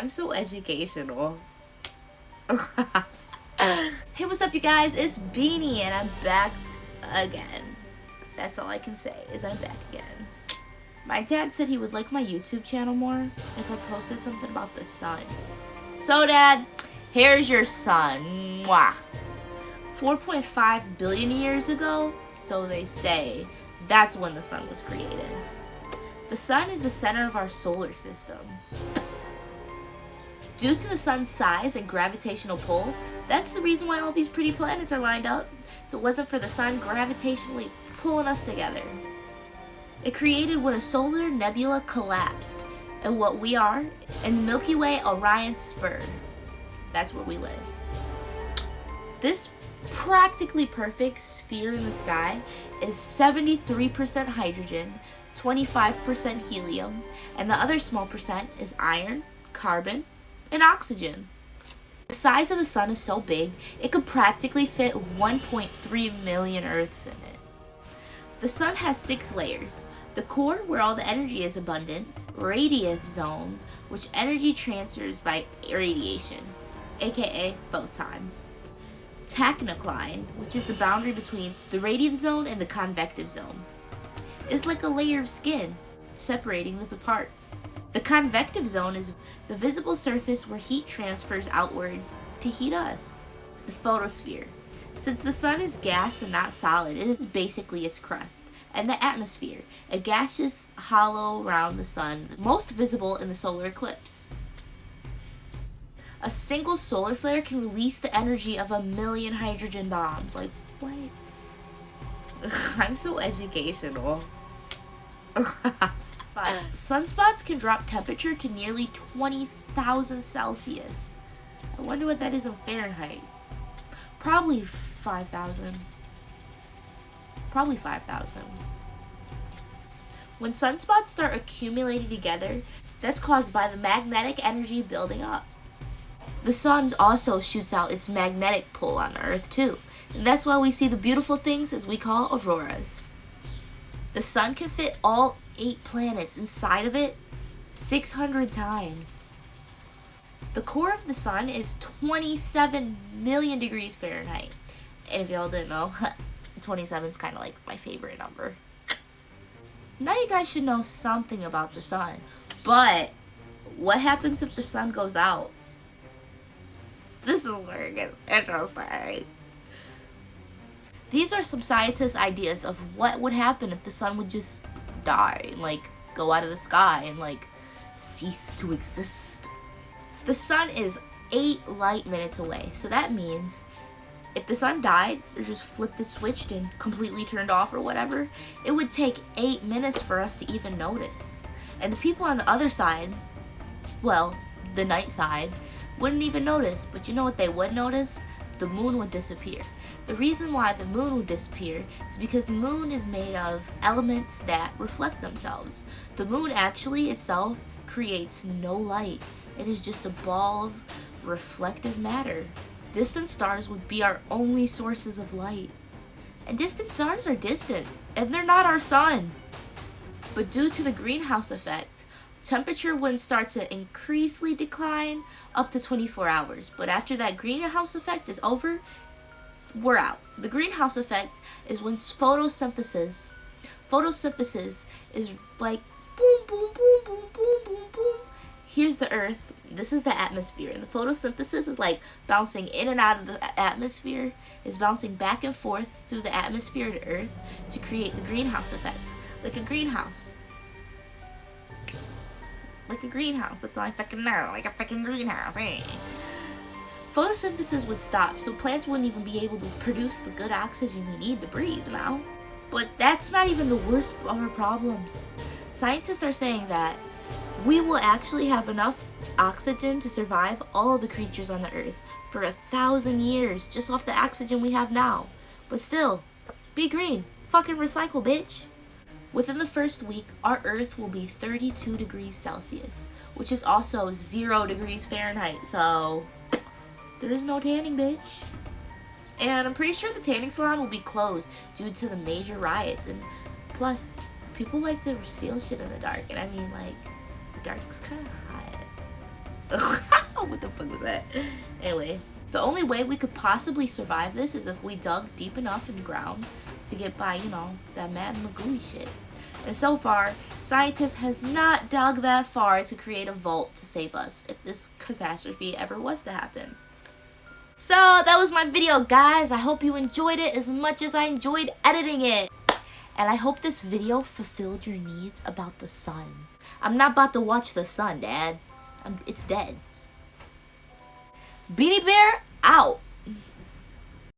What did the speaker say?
I'm so educational. Hey, what's up, you guys? It's Beanie, and I'm back again. That's all I can say, is I'm back again. My dad said he would like my YouTube channel more if I posted something about the sun. So, Dad, here's your sun. Mwah. 4.5 billion years ago, so they say, that's when the sun was created. The sun is the center of our solar system. Due to the sun's size and gravitational pull, that's the reason why all these pretty planets are lined up. If it wasn't for the sun gravitationally pulling us together. It created when a solar nebula collapsed, and what we are in the Milky Way Orion spur. That's where we live. This practically perfect sphere in the sky is 73% hydrogen, 25% helium, and the other small percent is iron, carbon, and oxygen. The size of the sun is so big, it could practically fit 1.3 million Earths in it. The sun has 6 layers. The core, where all the energy is abundant, radiative zone, which energy transfers by radiation, aka photons. Tachycline, which is the boundary between the radiative zone and the convective zone. It's like a layer of skin, separating the parts. The convective zone is the visible surface where heat transfers outward to heat us. The photosphere. Since the sun is gas and not solid, it is basically its crust. And the atmosphere, a gaseous hollow around the sun, most visible in the solar eclipse. A single solar flare can release the energy of 1 million hydrogen bombs. Like, what? I'm so educational. Sunspots can drop temperature to nearly 20,000 Celsius. I wonder what that is in Fahrenheit. Probably 5,000. Probably 5,000. When sunspots start accumulating together, that's caused by the magnetic energy building up. The sun also shoots out its magnetic pull on the Earth too, and that's why we see the beautiful things as we call auroras. The sun can fit all 8 planets inside of it 600 times. The core of the sun is 27 million degrees Fahrenheit. And if y'all didn't know, 27 is kind of like my favorite number. Now you guys should know something about the sun. But what happens if the sun goes out? This is where it gets interesting. These are some scientists' ideas of what would happen if the sun would just die and like go out of the sky and like cease to exist. The sun is 8 light minutes away, so that means if the sun died or just flipped it, switched and completely turned off or whatever, it would take 8 minutes for us to even notice. And the people on the other side, well, the night side, wouldn't even notice. But you know what they would notice? The moon would disappear. The reason why the moon would disappear is because the moon is made of elements that reflect themselves. The moon actually itself creates no light. It is just a ball of reflective matter. Distant stars would be our only sources of light. And distant stars are distant, and they're not our sun. But due to the greenhouse effect, temperature would start to increasingly decline up to 24 hours. But after that greenhouse effect is over, we're out. The greenhouse effect is when photosynthesis is like boom, boom, boom, boom, boom, boom, boom. Here's the Earth. This is the atmosphere. And the photosynthesis is like bouncing in and out of the atmosphere, is bouncing back and forth through the atmosphere to Earth to create the greenhouse effect. Like a greenhouse. Like a greenhouse. That's all I fucking know. Like a fucking greenhouse. Hey. Photosynthesis would stop, so plants wouldn't even be able to produce the good oxygen we need to breathe now. But that's not even the worst of our problems. Scientists are saying that we will actually have enough oxygen to survive all the creatures on the Earth for 1,000 years just off the oxygen we have now. But still, be green. Fucking recycle, bitch. Within the first week, our Earth will be 32 degrees Celsius, which is also 0 degrees Fahrenheit, so there is no tanning, bitch. And I'm pretty sure the tanning salon will be closed due to the major riots. And plus, people like to steal shit in the dark. And I mean, like, the dark's kind of hot. What the fuck was that? Anyway, the only way we could possibly survive this is if we dug deep enough in the ground to get by, you know, that mad magooey shit. And so far, scientists has not dug that far to create a vault to save us if this catastrophe ever was to happen. So that was my video, guys. I hope you enjoyed it as much as I enjoyed editing it. And I hope this video fulfilled your needs about the sun. I'm not about to watch the sun, Dad. It's dead. Beanie Bear, out.